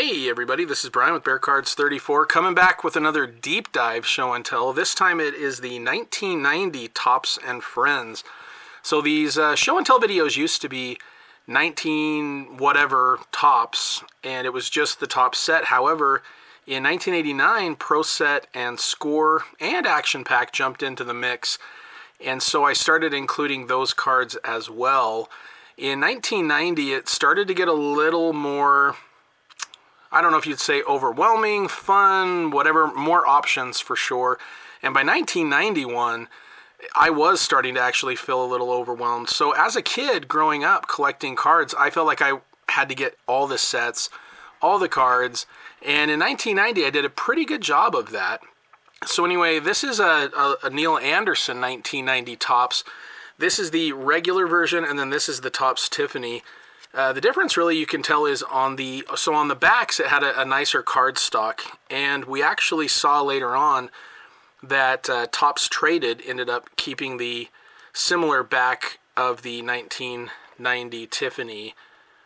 Hey everybody, this is Brian with Bear Cards 34, coming back with another deep dive show and tell. This time it is the 1990 Topps and Friends. So these show and tell videos used to be 19 whatever Topps, and it was just the Topps set. However, in 1989, Pro Set and Score and Action Pack jumped into the mix, and so I started including those cards as well. In 1990, it started to get a little more, I don't know if you'd say overwhelming, fun, whatever, more options for sure. And by 1991, I was starting to actually feel a little overwhelmed. So as a kid growing up collecting cards, I felt like I had to get all the sets, all the cards. And in 1990, I did a pretty good job of that. So anyway, this is a Neil Anderson 1990 Topps. This is the regular version, and then this is the Topps Tiffany. The difference really you can tell is on the backs it had a nicer card stock, and we actually saw later on that Topps Traded ended up keeping the similar back of the 1990 Tiffany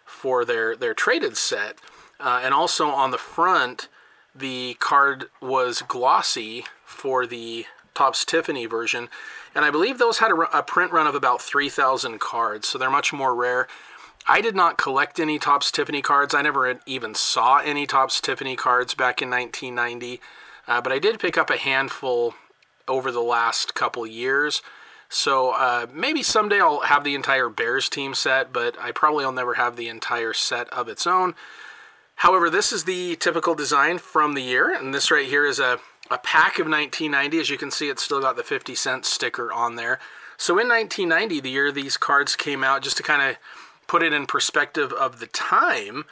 for their traded set, and also on the front the card was glossy for the Topps Tiffany version, and I believe those had a print run of about 3,000 cards, so they're much more rare. I did not collect any Topps Tiffany cards. I never even saw any Topps Tiffany cards back in 1990, but I did pick up a handful over the last couple years. So maybe someday I'll have the entire Bears team set, but I probably will never have the entire set of its own. However, this is the typical design from the year, and this right here is a pack of 1990. As you can see, it's still got the 50-cent sticker on there. So in 1990, the year these cards came out, just to kind of put it in perspective of the time,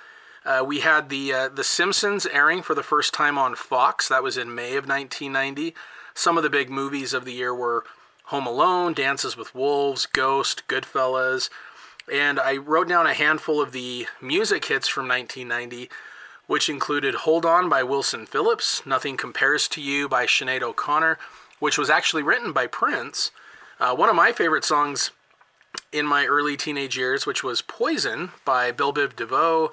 we had the Simpsons airing for the first time on Fox. That was in May of 1990. Some of the big movies of the year were Home Alone, Dances with Wolves, Ghost, Goodfellas, and I wrote down a handful of the music hits from 1990, which included Hold On by Wilson Phillips, Nothing Compares to You by Sinead O'Connor, which was actually written by Prince. One of my favorite songs in my early teenage years, which was Poison by Bell Biv DeVoe,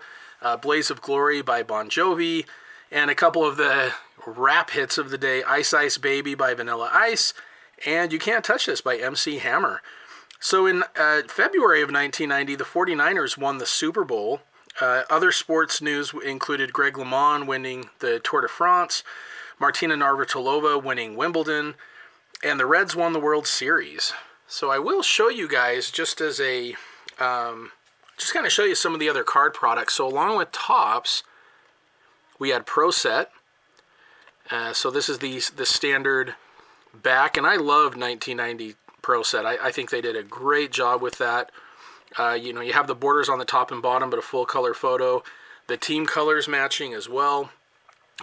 Blaze of Glory by Bon Jovi, and a couple of the rap hits of the day, Ice Ice Baby by Vanilla Ice, and You Can't Touch This by MC Hammer. So in February of 1990, the 49ers won the Super Bowl. Other sports news included Greg LeMond winning the Tour de France, Martina Navratilova winning Wimbledon, and the Reds won the World Series. So I will show you guys just as a, just kind of show you some of the other card products. So along with Topps, we had Pro Set. So this is the standard back, and I love 1990 Pro Set. I think they did a great job with that. You know, you have the borders on the top and bottom, but a full color photo. The team colors matching as well.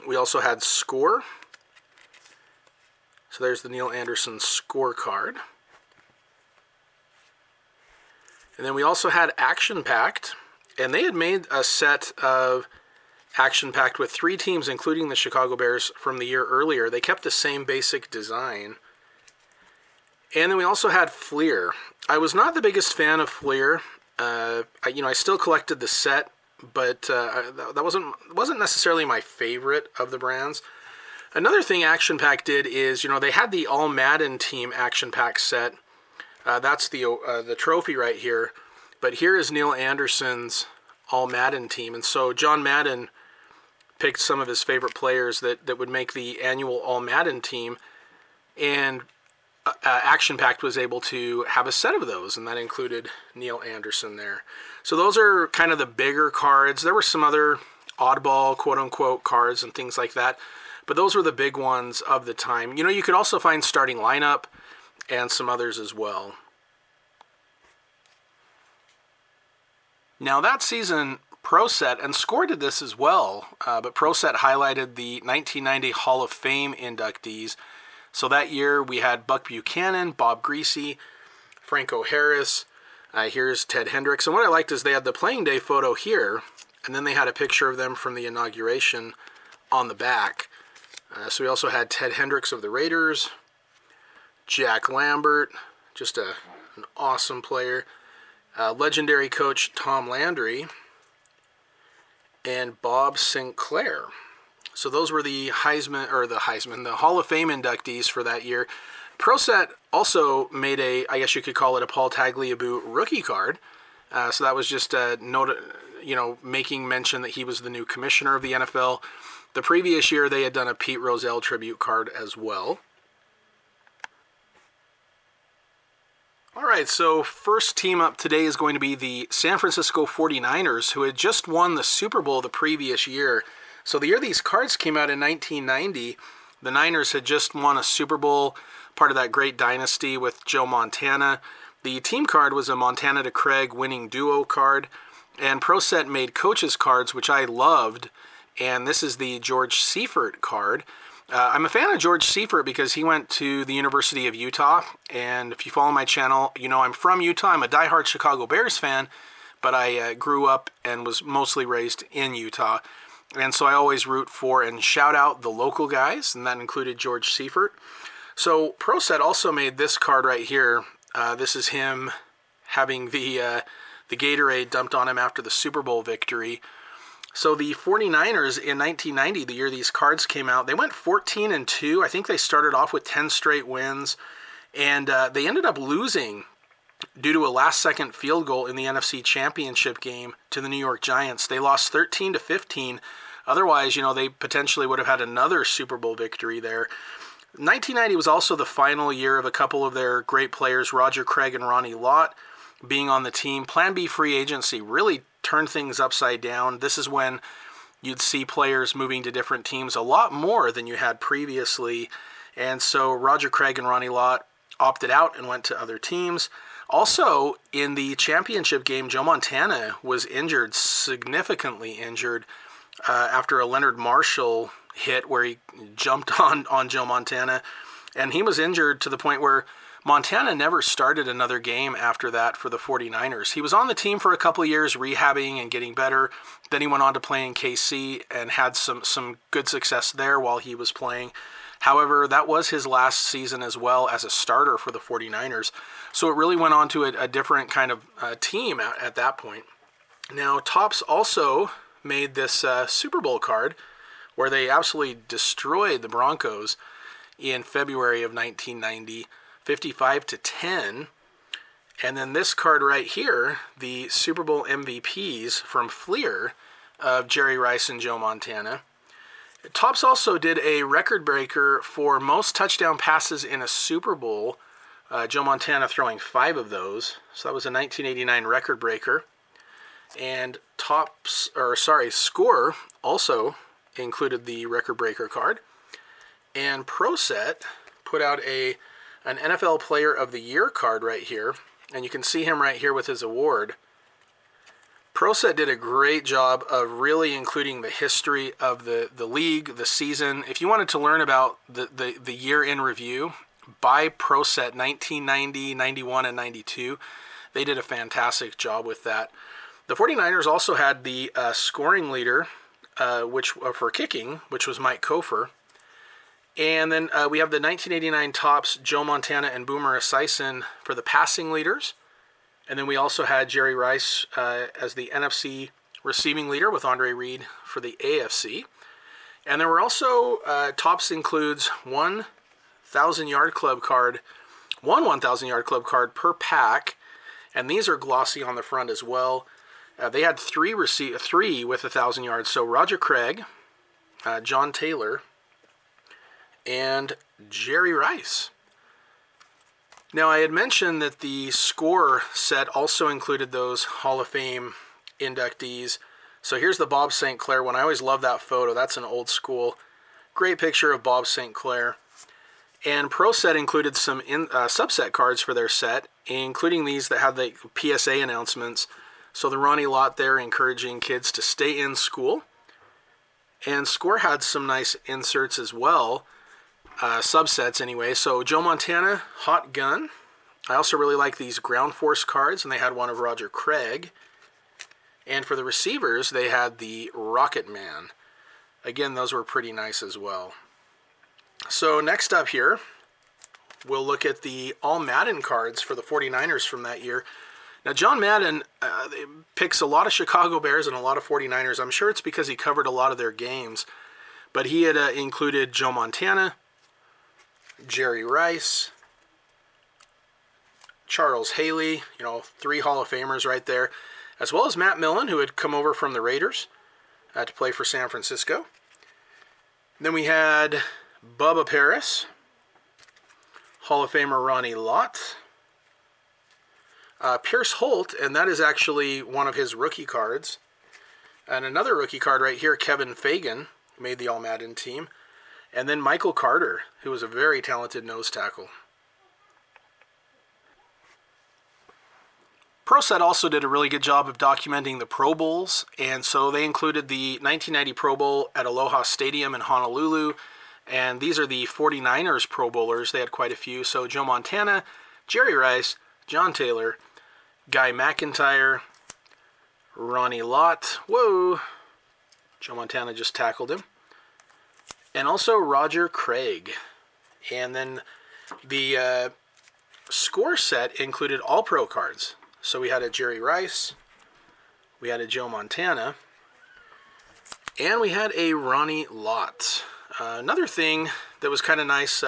We also had Score. So there's the Neil Anderson Score card. And then we also had Action Packed, and they had made a set of Action Packed with 3 teams, including the Chicago Bears from the year earlier. They kept the same basic design. And then we also had Fleer. I was not the biggest fan of Fleer. I still collected the set, but that wasn't necessarily my favorite of the brands. Another thing Action Pack did is, they had the All Madden Team Action Pack set. That's the trophy right here. But here is Neil Anderson's All Madden Team. And so John Madden picked some of his favorite players that would make the annual All Madden Team. And Action Pack was able to have a set of those, and that included Neil Anderson there. So those are kind of the bigger cards. There were some other oddball, quote-unquote, cards and things like that, but those were the big ones of the time. You could also find Starting Lineup and some others as well. Now that season, Pro Set, and Score did this as well, but Pro Set highlighted the 1990 Hall of Fame inductees. So that year we had Buck Buchanan, Bob Greasy, Franco Harris, here's Ted Hendricks. And what I liked is they had the playing day photo here, and then they had a picture of them from the inauguration on the back. So we also had Ted Hendricks of the Raiders, Jack Lambert, just an awesome player, legendary coach Tom Landry, and Bob Sinclair. So those were the the Hall of Fame inductees for that year. Pro Set also made I guess you could call it a Paul Tagliabue rookie card. So that was just a note, making mention that he was the new commissioner of the NFL. The previous year, they had done a Pete Rozelle tribute card as well. All right, so first team up today is going to be the San Francisco 49ers, who had just won the Super Bowl the previous year. So the year these cards came out in 1990, the Niners had just won a Super Bowl, part of that great dynasty with Joe Montana. The team card was a Montana to Craig winning duo card, and Pro Set made coaches cards, which I loved, and this is the George Seifert card. I'm a fan of George Seifert because he went to the University of Utah, and if you follow my channel, you know I'm from Utah. I'm a diehard Chicago Bears fan, but I grew up and was mostly raised in Utah, and so I always root for and shout out the local guys, and that included George Seifert. So Pro Set also made this card right here. This is him having the Gatorade dumped on him after the Super Bowl victory. So the 49ers in 1990, the year these cards came out, they went 14-2. I think they started off with 10 straight wins, and they ended up losing due to a last-second field goal in the NFC Championship game to the New York Giants. They lost 13-15. Otherwise, they potentially would have had another Super Bowl victory there. 1990 was also the final year of a couple of their great players, Roger Craig and Ronnie Lott, being on the team. Plan B free agency really turned things upside down. This is when you'd see players moving to different teams a lot more than you had previously. And so Roger Craig and Ronnie Lott opted out and went to other teams. Also, in the championship game, Joe Montana was injured, significantly injured, after a Leonard Marshall hit where he jumped on Joe Montana. And he was injured to the point where Montana never started another game after that for the 49ers. He was on the team for a couple of years, rehabbing and getting better. Then he went on to play in KC and had some good success there while he was playing. However, that was his last season as well as a starter for the 49ers. So it really went on to a different kind of team at that point. Now, Topps also made this Super Bowl card where they absolutely destroyed the Broncos in February of 1990. 55-10, and then this card right here, the Super Bowl MVPs from Fleer of Jerry Rice and Joe Montana. Topps also did a record breaker for most touchdown passes in a Super Bowl, Joe Montana throwing 5 of those, so that was a 1989 record breaker. And Score also included the record breaker card, and Pro Set put out an NFL Player of the Year card right here, and you can see him right here with his award. Pro Set did a great job of really including the history of the league, the season. If you wanted to learn about the year in review, buy Pro Set 1990, 91, and 92. They did a fantastic job with that. The 49ers also had the scoring leader for kicking, which was Mike Kofer. And then we have the 1989 Topps Joe Montana and Boomer Esiason for the passing leaders. And then we also had Jerry Rice as the NFC receiving leader with Andre Reed for the AFC. And there were also, Topps includes one 1,000-yard club card per pack. And these are glossy on the front as well. They had three with 1,000 yards. So Roger Craig, John Taylor, and Jerry Rice. Now, I had mentioned that the Score set also included those Hall of Fame inductees. So here's the Bob St. Clair one. I always love that photo. That's an old school. Great picture of Bob St. Clair. And Pro Set included some subset cards for their set, including these that have the PSA announcements. So the Ronnie Lott there encouraging kids to stay in school. And Score had some nice inserts as well. Subsets anyway. So Joe Montana, Hot Gun. I also really like these Ground Force cards, and they had one of Roger Craig. And for the receivers, they had the Rocket Man. Again, those were pretty nice as well. So next up here, we'll look at the All Madden cards for the 49ers from that year. Now, John Madden picks a lot of Chicago Bears and a lot of 49ers. I'm sure it's because he covered a lot of their games. But he had included Joe Montana, Jerry Rice, Charles Haley, 3 Hall of Famers right there, as well as Matt Millen, who had come over from the Raiders to play for San Francisco. Then we had Bubba Paris, Hall of Famer Ronnie Lott, Pierce Holt, and that is actually one of his rookie cards. And another rookie card right here, Kevin Fagan, made the All-Madden team. And then Michael Carter, who was a very talented nose tackle. ProSet also did a really good job of documenting the Pro Bowls, and so they included the 1990 Pro Bowl at Aloha Stadium in Honolulu, and these are the 49ers Pro Bowlers. They had quite a few. So Joe Montana, Jerry Rice, John Taylor, Guy McIntyre, Ronnie Lott, whoa, Joe Montana just tackled him, and also Roger Craig. And then the score set included all pro cards. So we had a Jerry Rice, we had a Joe Montana, and we had a Ronnie Lott. Another thing that was kind of nice,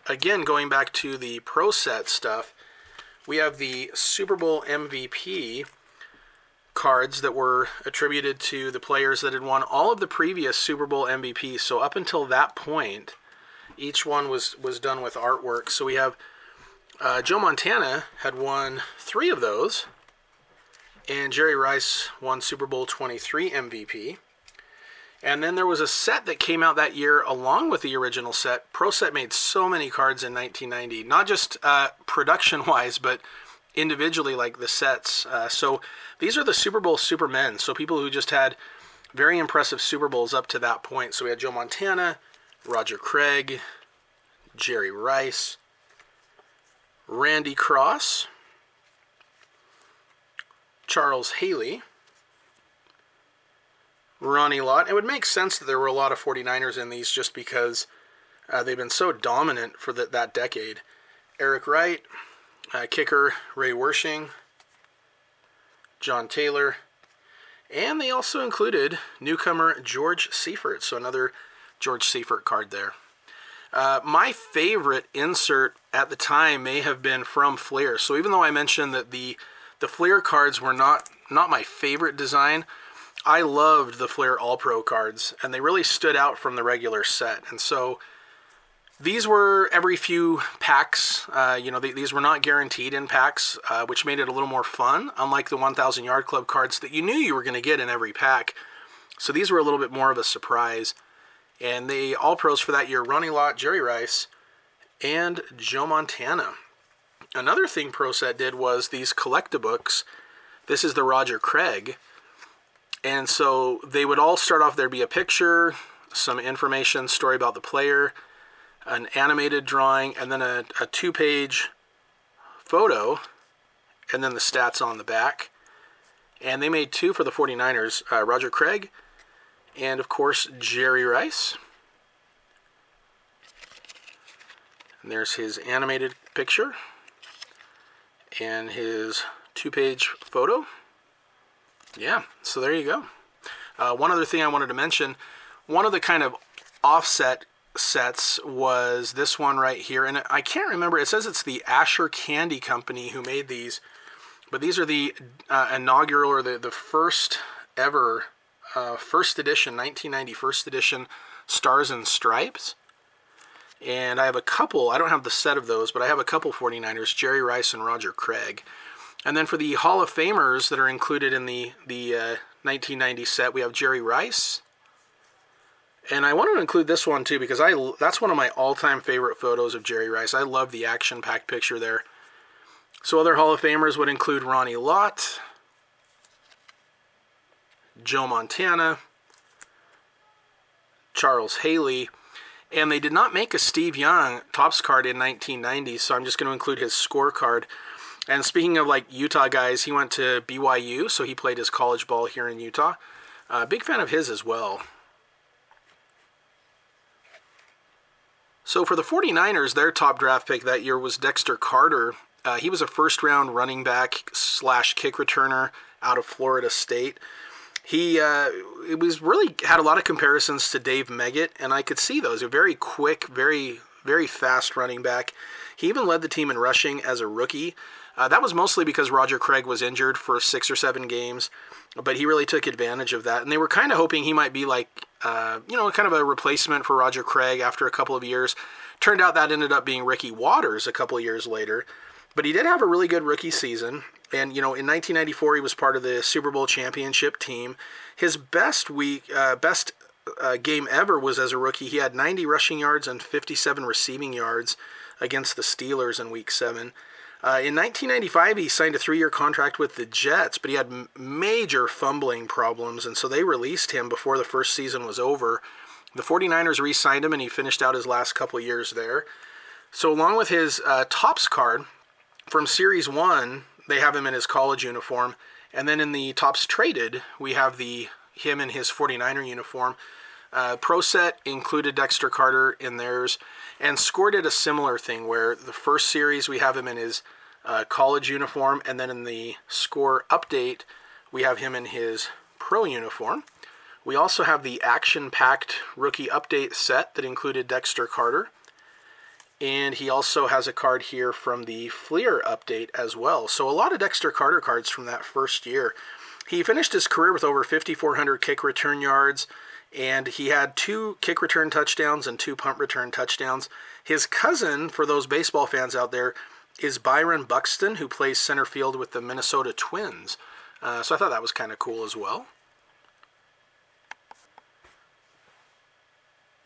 again, going back to the Pro Set stuff, we have the Super Bowl MVP cards that were attributed to the players that had won all of the previous Super Bowl MVPs. So up until that point, each one was done with artwork. So we have Joe Montana had won 3 of those, and Jerry Rice won Super Bowl 23 MVP. And then there was a set that came out that year along with the original set. ProSet made so many cards in 1990, not just production-wise, but individually, like the sets. So these are the Super Bowl Supermen, so people who just had very impressive Super Bowls up to that point. So we had Joe Montana, Roger Craig, Jerry Rice, Randy Cross, Charles Haley, Ronnie Lott. It would make sense that there were a lot of 49ers in these just because they've been so dominant for that decade. Eric Wright, kicker Ray Wershing, John Taylor, and they also included newcomer George Seifert, so another George Seifert card there. My favorite insert at the time may have been from Flair. So even though I mentioned that the Flair cards were not my favorite design, I loved the Flair All-Pro cards, and they really stood out from the regular set. And so these were every few packs. These were not guaranteed in packs, which made it a little more fun, unlike the 1,000 Yard Club cards that you knew you were going to get in every pack. So these were a little bit more of a surprise. And the All-Pros for that year, Ronnie Lott, Jerry Rice, and Joe Montana. Another thing ProSet did was these collectabooks. This is the Roger Craig. And so they would all start off, there'd be a picture, some information, story about the player, an animated drawing, and then a 2-page photo, and then the stats on the back. And they made 2 for the 49ers, Roger Craig, and of course Jerry Rice. And there's his animated picture and his 2-page photo. Yeah, so there you go. One other thing I wanted to mention, one of the kind of offset sets was this one right here, and I can't remember, it says it's the Asher Candy Company who made these, but these are the inaugural, or the first ever first edition, 1990 first edition Stars and Stripes. And I have a couple, I don't have the set of those, but I have a couple 49ers, Jerry Rice and Roger Craig. And then for the Hall of Famers that are included in the 1990 set, we have Jerry Rice. And I wanted to include this one too because that's one of my all-time favorite photos of Jerry Rice. I love the action-packed picture there. So other Hall of Famers would include Ronnie Lott, Joe Montana, Charles Haley, and they did not make a Steve Young Topps card in 1990, so I'm just going to include his scorecard. And speaking of like Utah guys, he went to BYU, so he played his college ball here in Utah. Big fan of his as well. So for the 49ers, their top draft pick that year was Dexter Carter. He was a first-round running back / kick returner out of Florida State. He it was really had a lot of comparisons to Dave Meggett, and I could see those. A very quick, very, very fast running back. He even led the team in rushing as a rookie. That was mostly because Roger Craig was injured for 6 or 7 games, but he really took advantage of that. And they were kind of hoping he might be like, kind of a replacement for Roger Craig after a couple of years. Turned out that ended up being Ricky Watters a couple of years later. But he did have a really good rookie season. And, in 1994, he was part of the Super Bowl championship team. His best game ever was as a rookie. He had 90 rushing yards and 57 receiving yards against the Steelers in Week 7. In 1995, he signed a 3-year contract with the Jets, but he had major fumbling problems, and so they released him before the first season was over. The 49ers re-signed him, and he finished out his last couple of years there. So along with his Topps card from Series 1, they have him in his college uniform, and then in the Topps Traded, we have him in his 49er uniform. Pro Set included Dexter Carter in theirs, and Score did a similar thing where the first series we have him in his college uniform, and then in the Score Update we have him in his pro uniform. We also have the action-packed rookie update set that included Dexter Carter, and he also has a card here from the Fleer update as well. So a lot of Dexter Carter cards from that first year. He finished his career with over 5,400 kick return yards, and he had 2 kick return touchdowns and 2 punt return touchdowns. His cousin, for those baseball fans out there, is Byron Buxton, who plays center field with the Minnesota Twins. So I thought that was kind of cool as well.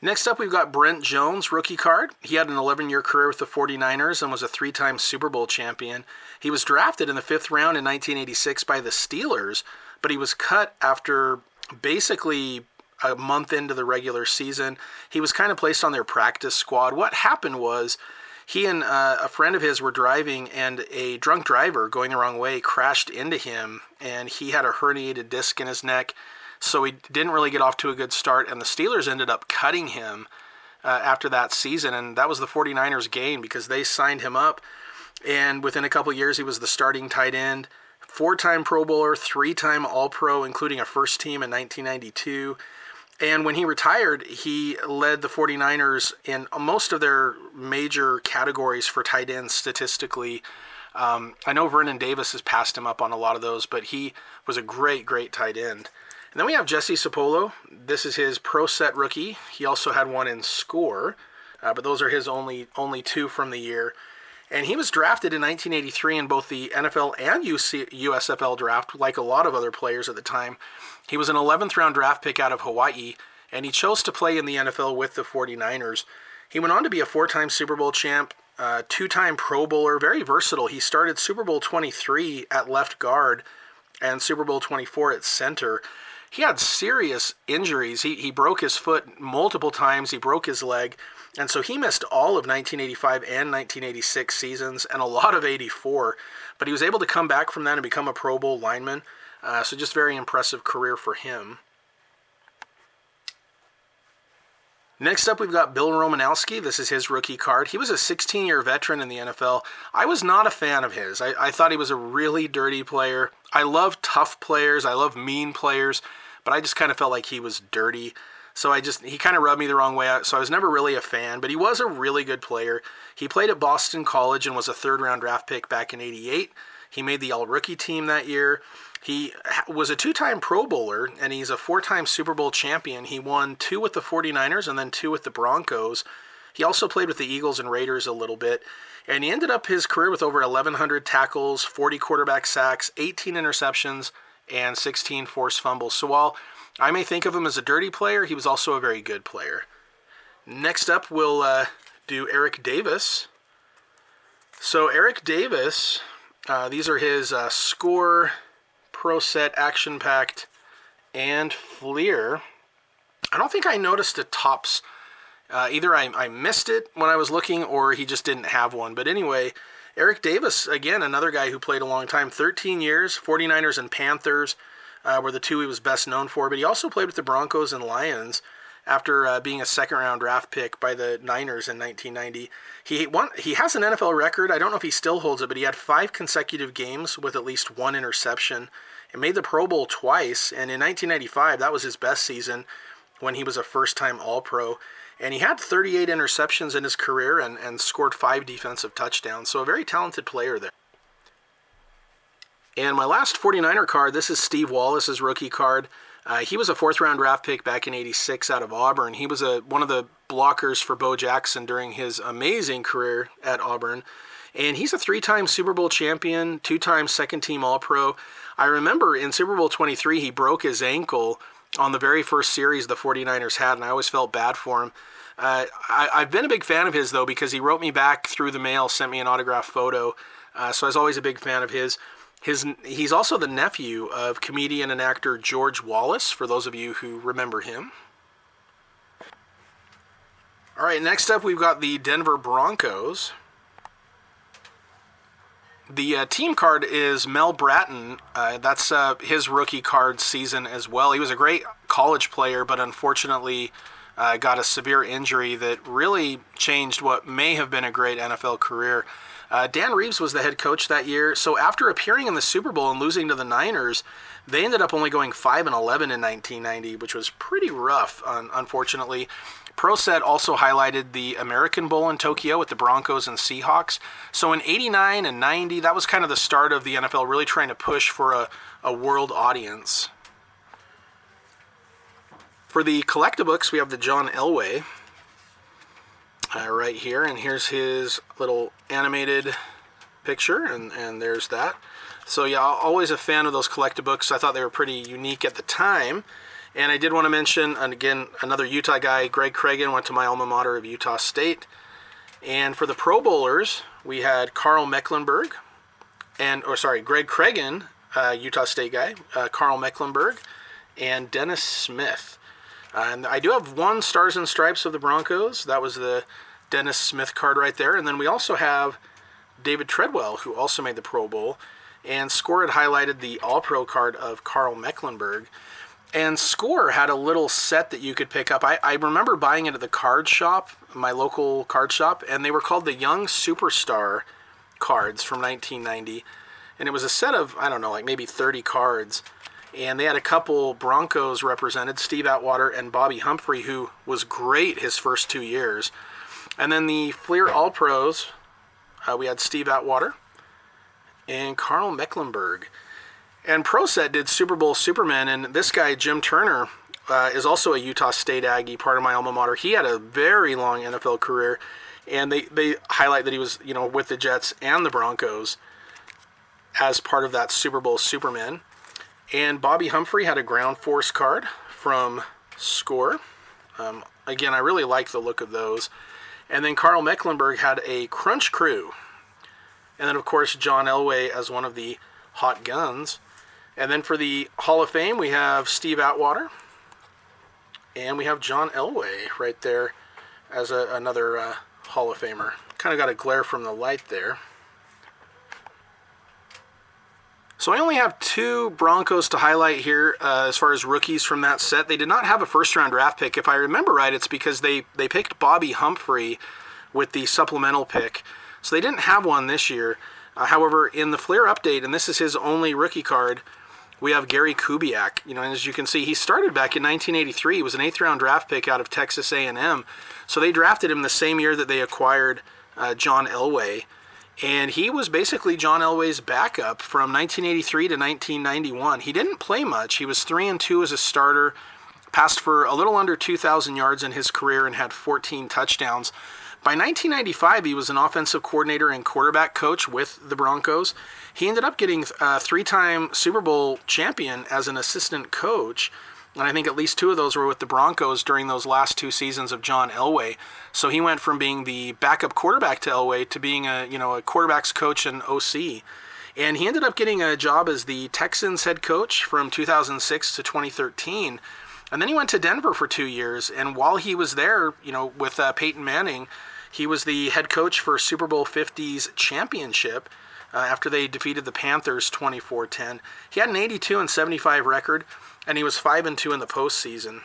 Next up, we've got Brent Jones, rookie card. He had an 11-year career with the 49ers and was a 3-time Super Bowl champion. He was drafted in the 5th round in 1986 by the Steelers, but he was cut after basically a month into the regular season. He was kind of placed on their practice squad. What happened was he and a friend of his were driving, and a drunk driver going the wrong way crashed into him, and he had a herniated disc in his neck, so he didn't really get off to a good start, and the Steelers ended up cutting him after that season, and that was the 49ers' gain because they signed him up, and within a couple of years he was the starting tight end, 4-time Pro Bowler, 3-time All-Pro, including a first team in 1992. And when he retired, he led the 49ers in most of their major categories for tight ends statistically. I know Vernon Davis has passed him up on a lot of those, but he was a great, great tight end. And then we have Jesse Sapolo. This is his Pro Set rookie. He also had one in Score, but those are his only 2 from the year. And he was drafted in 1983 in both the NFL and USFL draft, like a lot of other players at the time. He was an 11th round draft pick out of Hawaii, and he chose to play in the NFL with the 49ers. He went on to be a 4-time Super Bowl champ, 2-time Pro Bowler, very versatile. He started Super Bowl 23 at left guard and Super Bowl 24 at center. He had serious injuries. He broke his foot multiple times. He broke his leg. And so he missed all of 1985 and 1986 seasons and a lot of 84. But he was able to come back from that and become a Pro Bowl lineman. So just very impressive career for him. Next up, we've got Bill Romanowski. This is his rookie card. He was a 16-year veteran in the NFL. I was not a fan of his. I thought he was a really dirty player. I love tough players. I love mean players. But I just kind of felt like he was dirty. So he kind of rubbed me the wrong way. So I was never really a fan. But he was a really good player. He played at Boston College and was a 3rd-round draft pick back in '88. He made the All-Rookie team that year. He was a 2-time Pro Bowler, and he's a 4-time Super Bowl champion. He won 2 with the 49ers and then 2 with the Broncos. He also played with the Eagles and Raiders a little bit. And he ended up his career with over 1,100 tackles, 40 quarterback sacks, 18 interceptions, and 16 forced fumbles. So while I may think of him as a dirty player, he was also a very good player. Next up, we'll do Eric Davis. So Eric Davis, these are his Score, Pro Set, Action Packed, and Fleer. I don't think I noticed a Topps. Either I missed it when I was looking or he just didn't have one. But anyway, Eric Davis, again, another guy who played a long time, 13 years, 49ers and Panthers were the 2 he was best known for. But he also played with the Broncos and Lions after being a second-round draft pick by the Niners in 1990. He has an NFL record. I don't know if he still holds it, but he had 5 consecutive games with at least 1 interception and made the Pro Bowl twice. And in 1995, that was his best season when he was a first-time All-Pro. And he had 38 interceptions in his career and scored 5 defensive touchdowns. So a very talented player there. And my last 49er card, this is Steve Wallace's rookie card. He was a 4th-round draft pick back in '86 out of Auburn. He was one of the blockers for Bo Jackson during his amazing career at Auburn. And he's a 3-time Super Bowl champion, 2-time second-team All-Pro. I remember in Super Bowl 23, he broke his ankle on the very first series the 49ers had, and I always felt bad for him. I've been a big fan of his, though, because he wrote me back through the mail, sent me an autographed photo, so I was always a big fan of his. He's also the nephew of comedian and actor George Wallace, for those of you who remember him. All right, next up we've got the Denver Broncos. The team card is Mel Bratton. That's his rookie card season as well. He was a great college player, but unfortunately got a severe injury that really changed what may have been a great NFL career. Dan Reeves was the head coach that year, so after appearing in the Super Bowl and losing to the Niners, they ended up only going 5-11 in 1990, which was pretty rough, unfortunately. ProSet also highlighted the American Bowl in Tokyo with the Broncos and Seahawks. So in 89 and 90, that was kind of the start of the NFL really trying to push for a world audience. For the collectabooks, we have the John Elway. Right here, and here's his little animated picture, and there's that. So yeah, always a fan of those collectabooks. I thought they were pretty unique at the time. And I did want to mention, and again, another Utah guy, Greg Cregan, went to my alma mater of Utah State. And for the Pro Bowlers, we had Carl Mecklenburg, Greg Cregan, Utah State guy, Carl Mecklenburg, and Dennis Smith. And I do have 1 Stars and Stripes of the Broncos. That was the Dennis Smith card right there. And then we also have David Treadwell, who also made the Pro Bowl. And Score had highlighted the All-Pro card of Carl Mecklenburg. And Score had a little set that you could pick up. I remember buying it at the card shop, my local card shop, and they were called the Young Superstar cards from 1990. And it was a set of, I don't know, like maybe 30 cards. And they had a couple Broncos represented, Steve Atwater and Bobby Humphrey, who was great his first 2 years. And then the Fleer All-Pros, we had Steve Atwater and Carl Mecklenburg. And ProSet did Super Bowl Superman, and this guy, Jim Turner, is also a Utah State Aggie, part of my alma mater. He had a very long NFL career, and they highlight that he was, with the Jets and the Broncos as part of that Super Bowl Superman. And Bobby Humphrey had a Ground Force card from Score. Again, I really like the look of those. And then Carl Mecklenburg had a Crunch Crew. And then, of course, John Elway as one of the hot guns. And then for the Hall of Fame, we have Steve Atwater. And we have John Elway right there as another Hall of Famer. Kind of got a glare from the light there. So I only have 2 Broncos to highlight here as far as rookies from that set. They did not have a first-round draft pick. If I remember right, it's because they picked Bobby Humphrey with the supplemental pick. So they didn't have one this year. However, in the Flair update, and this is his only rookie card, we have Gary Kubiak. And as you can see, he started back in 1983. He was an 8th-round draft pick out of Texas A&M. So they drafted him the same year that they acquired John Elway. And he was basically John Elway's backup from 1983 to 1991. He didn't play much. He was 3-2 as a starter, passed for a little under 2,000 yards in his career, and had 14 touchdowns. By 1995, he was an offensive coordinator and quarterback coach with the Broncos. He ended up getting a 3-time Super Bowl champion as an assistant coach. And I think at least 2 of those were with the Broncos during those last 2 seasons of John Elway. So he went from being the backup quarterback to Elway to being a quarterback's coach and OC. And he ended up getting a job as the Texans head coach from 2006 to 2013. And then he went to Denver for 2 years. And while he was there, with Peyton Manning, he was the head coach for Super Bowl 50's championship after they defeated the Panthers 24-10. He had an 82-75 record. And he was 5-2 in the postseason.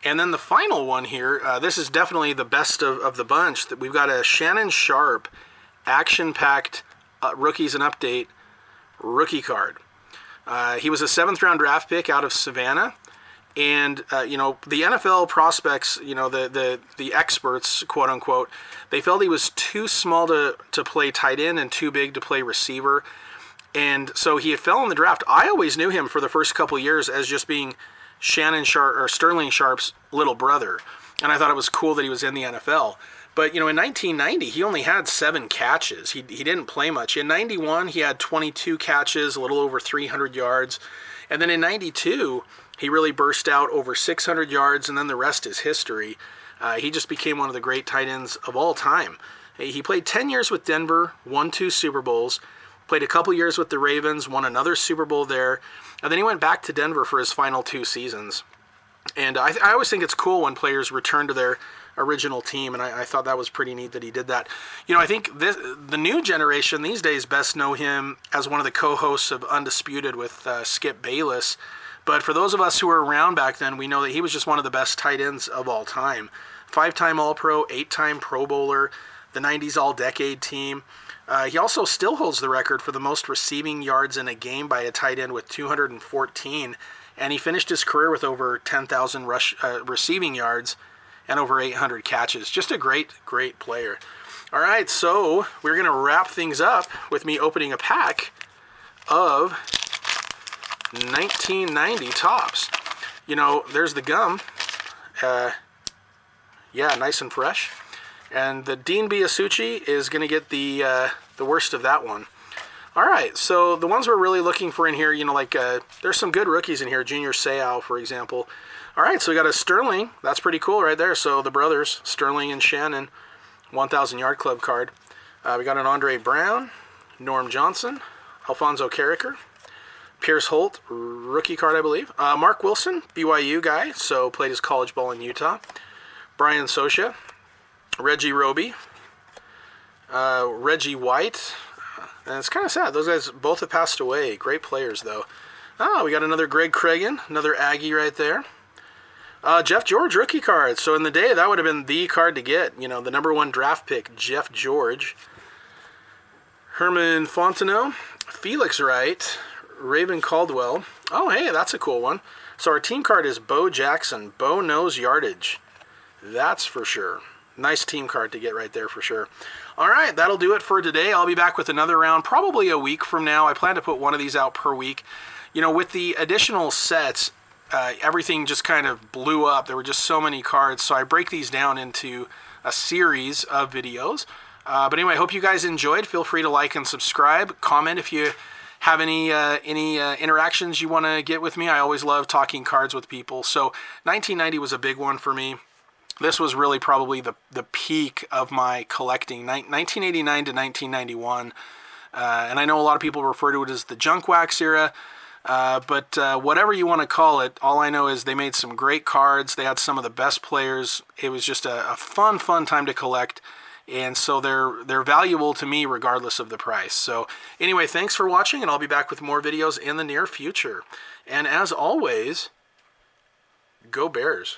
And then the final one here, this is definitely the best of the bunch. That we've got a Shannon Sharpe action-packed rookies and update rookie card. He was a 7th-round draft pick out of Savannah. And, you know, the NFL prospects, you know, the experts, quote unquote, they felt he was too small to play tight end and too big to play receiver. And so he fell in the draft. I always knew him for the first couple years as just being Shannon Sharpe or Sterling Sharpe's little brother. And I thought it was cool that he was in the NFL. But, you know, in 1990, he only had 7 catches. He didn't play much. In 91, he had 22 catches, a little over 300 yards. And then in 92, he really burst out over 600 yards, and then the rest is history. He just became one of the great tight ends of all time. He played 10 years with Denver, won 2 Super Bowls, played a couple years with the Ravens, won another Super Bowl there, and then he went back to Denver for his final 2 seasons. And I always think it's cool when players return to their original team, and I thought that was pretty neat that he did that. You know, I think the new generation these days best know him as one of the co-hosts of Undisputed with Skip Bayless. But for those of us who were around back then, we know that he was just one of the best tight ends of all time. 5-time All-Pro, 8-time Pro Bowler, the 90s All-Decade team. He also still holds the record for the most receiving yards in a game by a tight end with 214. And he finished his career with over 10,000 receiving yards and over 800 catches. Just a great, great player. All right, so we're going to wrap things up with me opening a pack of 1990 Topps. You know, there's the gum. Yeah, nice and fresh. And the Dean Biasucci is going to get the worst of that one. All right, so the ones we're really looking for in here, you know, like there's some good rookies in here. Junior Seau, for example. All right, so we got a Sterling. That's pretty cool right there. So the brothers, Sterling and Shannon, 1,000 Yard Club card. We got an Andre Brown, Norm Johnson, Alfonso Carricker, Pierce Holt, rookie card, I believe. Mark Wilson, BYU guy, so played his college ball in Utah. Brian Sosha, Reggie Roby, Reggie White. And it's kind of sad. Those guys both have passed away. Great players, though. Oh, we got another Greg Cregan, another Aggie right there. Jeff George rookie card. So in the day, that would have been the card to get. You know, the #1 draft pick, Jeff George. Herman Fontenot, Felix Wright, Raven Caldwell. Oh, hey, that's a cool one. So our team card is Bo Jackson. Bo knows yardage. That's for sure. Nice team card to get right there for sure. All right, that'll do it for today. I'll be back with another round probably a week from now. I plan to put one of these out per week. You know, with the additional sets, everything just kind of blew up. There were just so many cards, so I break these down into a series of videos. But anyway, I hope you guys enjoyed. Feel free to like and subscribe. Comment if you have any interactions you want to get with me. I always love talking cards with people. So 1990 was a big one for me. This was really probably the peak of my collecting, 1989 to 1991. And I know a lot of people refer to it as the junk wax era. But whatever you want to call it, all I know is they made some great cards. They had some of the best players. It was just a fun time to collect. And so they're valuable to me regardless of the price. So anyway, thanks for watching, and I'll be back with more videos in the near future. And as always, go Bears.